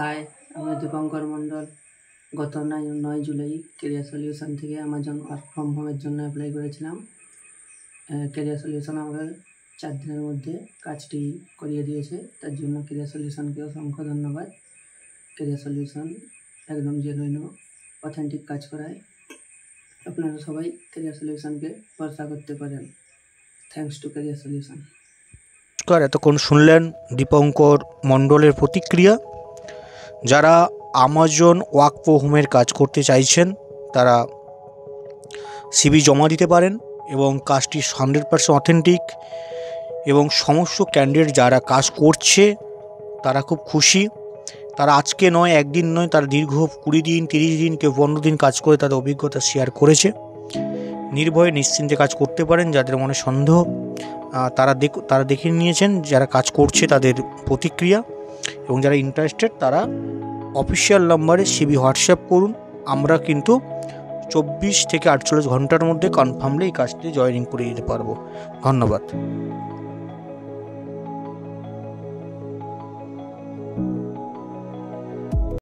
High, আমি দীপঙ্কর মণ্ডল। গত 9 July career solution থেকে অ্যামাজন ওয়ার্ক ফ্রম হোমের জন্য অ্যাপ্লাই করেছিলাম। কেরিয়ার সলিউশন আমাকে 4 দিনের মধ্যে কাজটি করিয়ে দিয়েছে, তার জন্য কেরিয়ার সলিউশনকে অসংখ্য ধন্যবাদ। কেরিয়ার সলিউশন একদম জেনুইন অথেন্টিক কাজ করায়। আপনারা সবাই কেরিয়ার সলিউশনকে ভরসা করতে পারেন। Thanks to career solution. এতক্ষণ শুনলেন দীপঙ্কর মণ্ডলের প্রতিক্রিয়া। যারা অ্যামাজন ওয়ার্ক ফ্রম হোমের কাজ করতে চাইছেন তারা সিভি জমা দিতে পারেন এবং কাজটি 100% অথেন্টিক এবং সমস্ত ক্যান্ডিডেট যারা কাজ করছে তারা খুব খুশি। তারা আজকে নয়, একদিন নয়, তারা দীর্ঘ 20 দিন, 30 দিন, কেউ 15 দিন কাজ করে তাদের অভিজ্ঞতা শেয়ার করেছে। নির্ভয়ে নিশ্চিন্তে কাজ করতে পারেন। যাদের মনে সন্দেহ তারা দেখে নিয়েছেন যারা কাজ করছে তাদের প্রতিক্রিয়া, এবং যারা ইন্টারেস্টেড তারা অফিসিয়াল নাম্বারে সিভি হোয়াটসঅ্যাপ করুন। আমরা কিন্তু 24 থেকে 48 ঘন্টার মধ্যে কনফার্মলি এই কাজটি জয়েনিং করে দিতে পারবো। ধন্যবাদ।